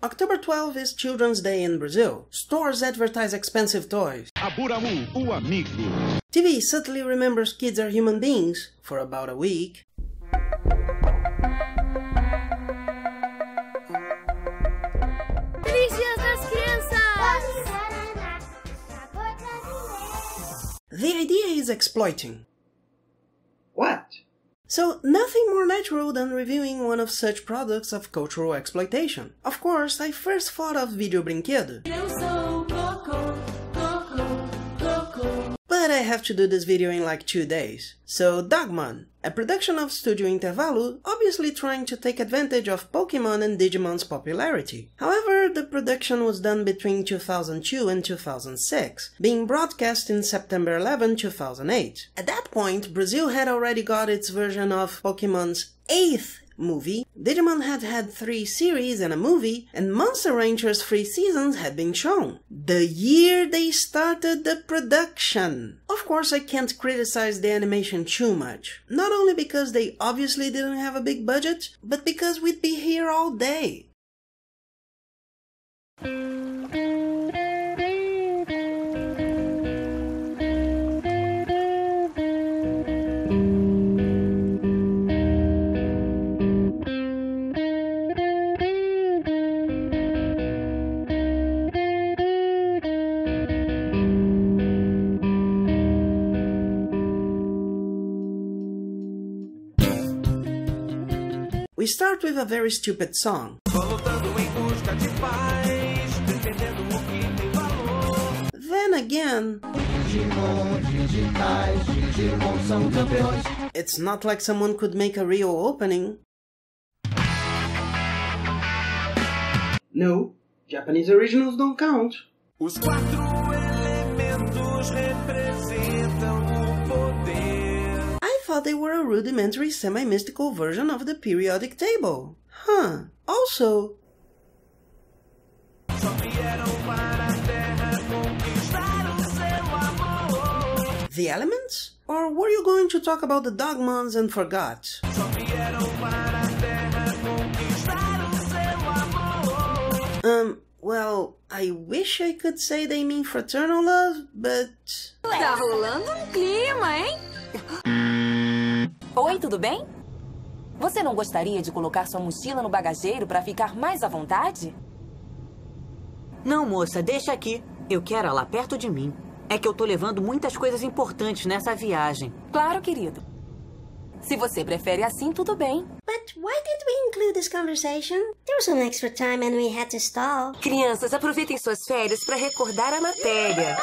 October 12 is Children's Day in Brazil. Stores advertise expensive toys. Aburamu, o amigo. TV subtly remembers kids are human beings for about a week. Feliz Dia das Crianças! The idea is exploiting. What? So, nothing more natural than reviewing one of such products of cultural exploitation. Of course, I first thought of Video Brinquedo. Eu sou Coco, Coco, Coco. But I have to do this video in like 2 days. So, Dogmons, a production of Studio Intervalo, obviously trying to take advantage of Pokemon and Digimon's popularity. However, the production was done between 2002 and 2006, being broadcast in September 11, 2008. At that point, Brazil had already got its version of Pokemon's 8th movie, Digimon had had 3 series and a movie, and Monster Rancher's 3 seasons had been shown. The year they started the production. Of course, I can't criticize the animation too much. Not only because they obviously didn't have a big budget, but because we'd be here all day. We start with a very stupid song. Then again, it's not like someone could make a real opening. No, Japanese originals don't count. Os 4 elementos representam o poder. I thought they were a rudimentary semi-mystical version of the periodic table. Huh. Also, Só vieram para a terra conquistar o seu amor. the elements? Or were you going to talk about the Dogmons and forgot? Só vieram para a terra conquistar o seu amor. Well, I wish I could say they mean fraternal love, but... Tá rolando clima, hein? Oi, tudo bem? Você não gostaria de colocar sua mochila no bagageiro para ficar mais à vontade? Não, moça, deixa aqui. Eu quero ela perto de mim. É que eu tô levando muitas coisas importantes nessa viagem. Claro, querido. Se você prefere assim, tudo bem. But why did we include this conversation? There was some extra time and we had to stall. Crianças, aproveitem suas férias para recordar a matéria.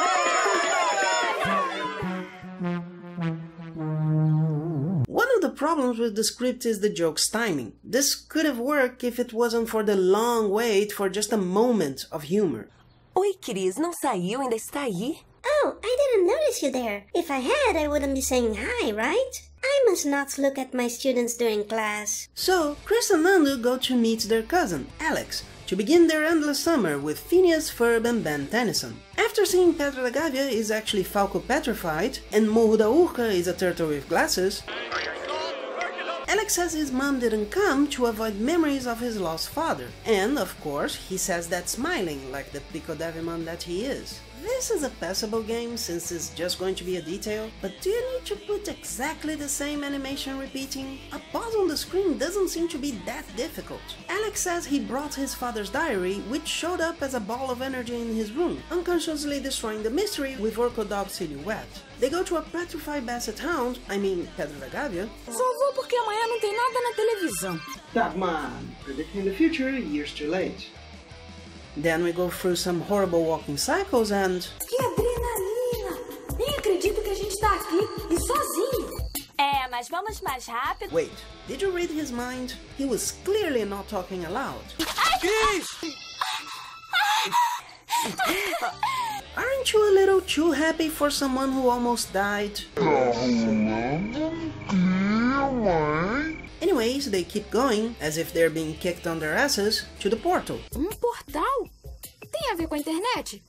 One of the problems with the script is the joke's timing. This could have worked if it wasn't for the long wait for just a moment of humor. Oi, Cris, não saiu? Ainda está aí? Oh, I didn't notice you there. If I had, I wouldn't be saying hi, right? I must not look at my students during class. So, Chris and Nando go to meet their cousin, Alex, to begin their endless summer with Phineas, Ferb and Ben Tennyson. After seeing Pedro da Gávea is actually Falco petrified, and Morro da Urca is a turtle with glasses, Alex says his mom didn't come to avoid memories of his lost father, and of course he says that smiling like the Picodevimon that he is. This is a passable game since it's just going to be a detail, but do you need to put exactly the same animation repeating? A pause on the screen doesn't seem to be that difficult. Alex says he brought his father's diary, which showed up as a ball of energy in his room, unconsciously destroying the mystery with Orcodog silhouette. They go to a petrified basset hound, Pedro da Gávea. Só vou porque amanhã não tem nada na televisão. Dogman, predicting the future years too late. Then we go through some horrible walking cycles and... Que adrenalina! Nem acredito que a gente tá aqui e sozinho. É, mas vamos mais rápido. Wait, did you read his mind? He was clearly not talking aloud. Aren't you a little too happy for someone who almost died? Anyways, they keep going, as if they're being kicked on their asses, to the portal. Portal? Tem a ver com a internet?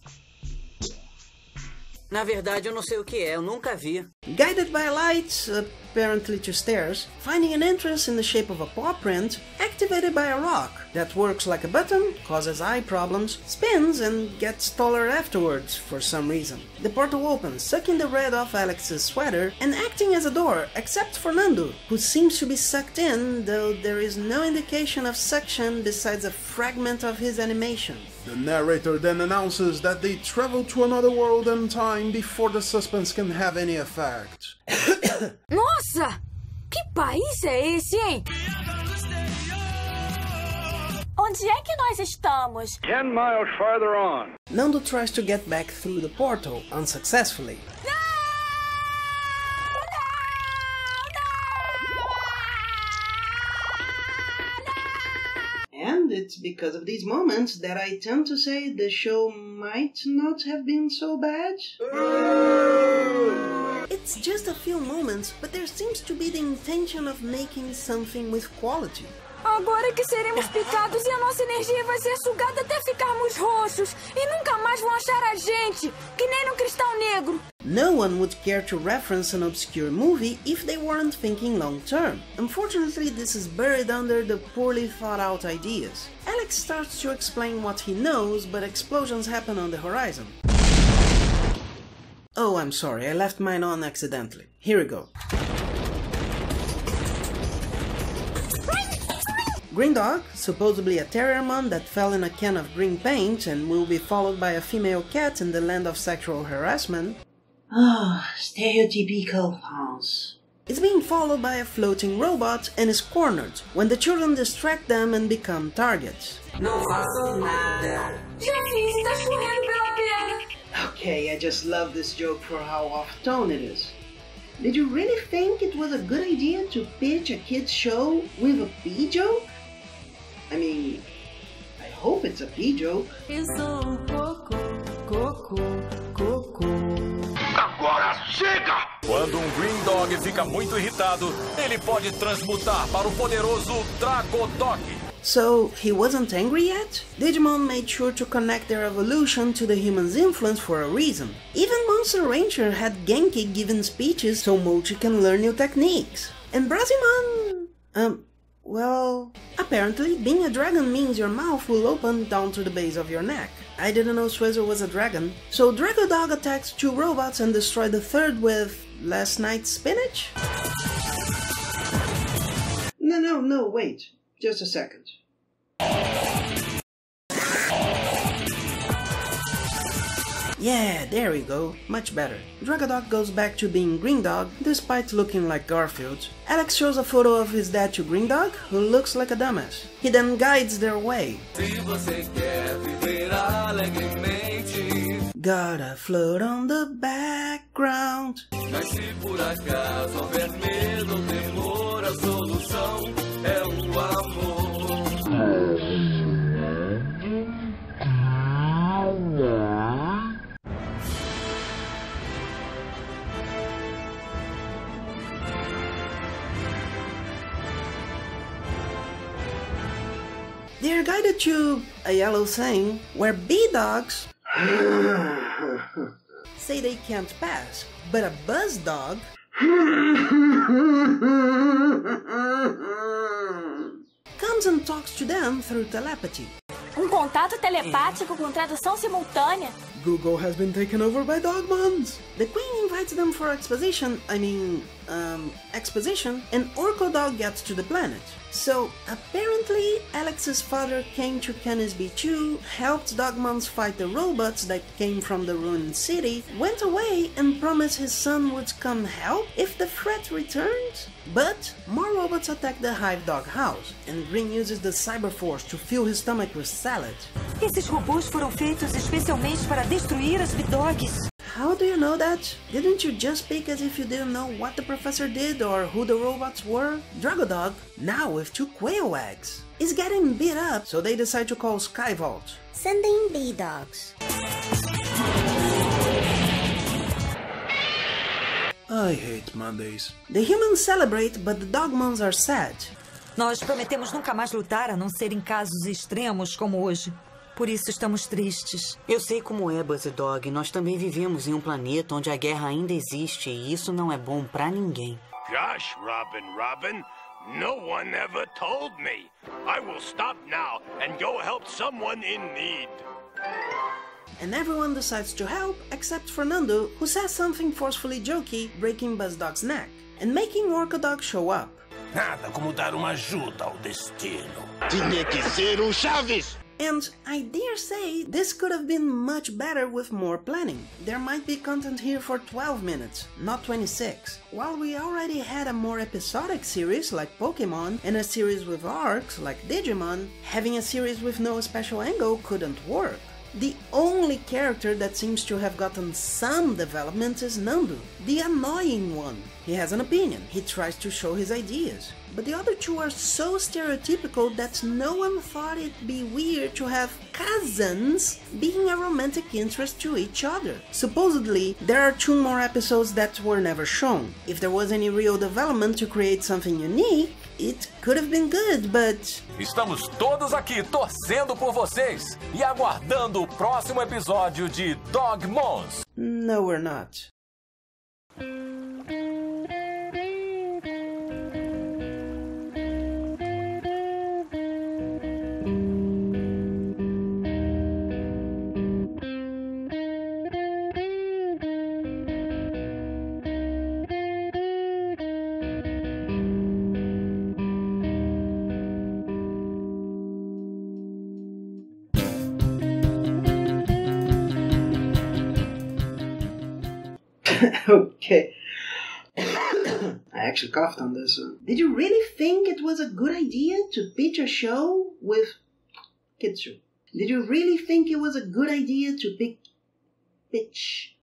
Na verdade, eu não sei o que é, eu nunca vi. Guided by lights, apparently to stairs, finding an entrance in the shape of a paw print, activated by a rock. that works like a button, causes eye problems, spins and gets taller afterwards for some reason. The portal opens, sucking the red off Alex's sweater and acting as a door, except for Nando, who seems to be sucked in, though there is no indication of suction besides a fragment of his animation. The narrator then announces that they travel to another world and time before the suspense can have any effect. Nossa! Que país é esse, hein? Onde é que nós estamos? 10 miles farther on. Nando tries to get back through the portal, unsuccessfully. And it's because of these moments that I tend to say the show might not have been so bad. It's just a few moments, but there seems to be the intention of making something with quality. Agora que seremos picados e a nossa energia vai ser sugada até ficarmos roxos e nunca mais vão achar a gente, que nem no Cristal Negro. No one would care to reference an obscure movie if they weren't thinking long term. Unfortunately, this is buried under the poorly thought out ideas. Alex starts to explain what he knows, but explosions happen on the horizon. Oh, I'm sorry, I left mine on accidentally. Here we go. Green Dog, supposedly a terriermon that fell in a can of green paint and will be followed by a female cat in the land of sexual harassment. Stereotypical house. Is being followed by a floating robot and is cornered when the children distract them and become targets. Não faço nada. Já fiz, tá escorrendo pela perna. Okay, I just love this joke for how off-tone it is. Did you really think it was a good idea to pitch a kid's show with a pee joke? I mean, I hope it's a pee joke. Agora chega! Quando Green Dog fica muito irritado, ele pode transmutar para o poderoso Dragodog. So, he wasn't angry yet? Digimon made sure to connect their evolution to the human's influence for a reason. Even Monster Ranger had Genki giving speeches so Mochi can learn new techniques. And Braziman... well... apparently, being a dragon means your mouth will open down to the base of your neck. I didn't know Suezo was a dragon. So Dragodog attacks 2 robots and destroyed the third with... last night's spinach? No, wait. Just a second. Yeah, there we go. Much better. Dragodog goes back to being Green Dog, despite looking like Garfield. Alex shows a photo of his dad to Green Dog, who looks like a dumbass. He then guides their way. Gotta float on the background. Mas se por acaso houver medo ou temor, a solução é o amor. They are guided to a yellow thing where B-dogs say they can't pass, but a buzz dog comes and talks to them through telepathy. Contato telepático com tradução simultânea. Google has been taken over by Dogmons. The Queen invites them for exposition, and Orkodog gets to the planet. So, apparently, Alex's father came to Canisby 2, helped Dogmons fight the robots that came from the ruined city, went away and promised his son would come help if the threat returned. But more robots attack the Hive Dog house, and Green uses the Cyber Force to fill his stomach with salad. Esses robôs foram feitos especialmente para destruir as B-Dogs. How do you know that? Didn't you just speak as if you didn't know what the professor did or who the robots were? Dragodog, now with 2 quail eggs, is getting beat up, so they decide to call Skyvault. Sending B-Dogs. I hate Mondays. The humans celebrate, but the Dogmons are sad. Nós prometemos nunca mais lutar a não ser em casos extremos como hoje. Por isso estamos tristes. Eu sei como é, Buzzydog. Nós também vivemos em um planeta onde a guerra ainda existe e isso não é bom pra ninguém. Gosh, Robin, No one ever told me. I will stop now and go help someone in need. And everyone decides to help except Fernando, who says something forcefully jokey, breaking Buzzdog's neck, and making Orcadog show up. Nada como dar uma ajuda ao destino. Tinha que ser Chaves! And I dare say this could have been much better with more planning. There might be content here for 12 minutes, not 26. While we already had a more episodic series like Pokemon and a series with arcs like Digimon, having a series with no special angle couldn't work. The only character that seems to have gotten some development is Nando, the annoying one. He has an opinion, he tries to show his ideas. But the other two are so stereotypical that no one thought it'd be weird to have cousins being a romantic interest to each other. Supposedly, there are 2 more episodes that were never shown. If there was any real development to create something unique, it could have been good, but... Estamos todos aqui torcendo por vocês e aguardando o próximo episódio de Dogmons. No, we're not. Okay. I actually coughed on this one. Did you really think it was a good idea to pitch a show with kids show? Did you really think it was a good idea to pitch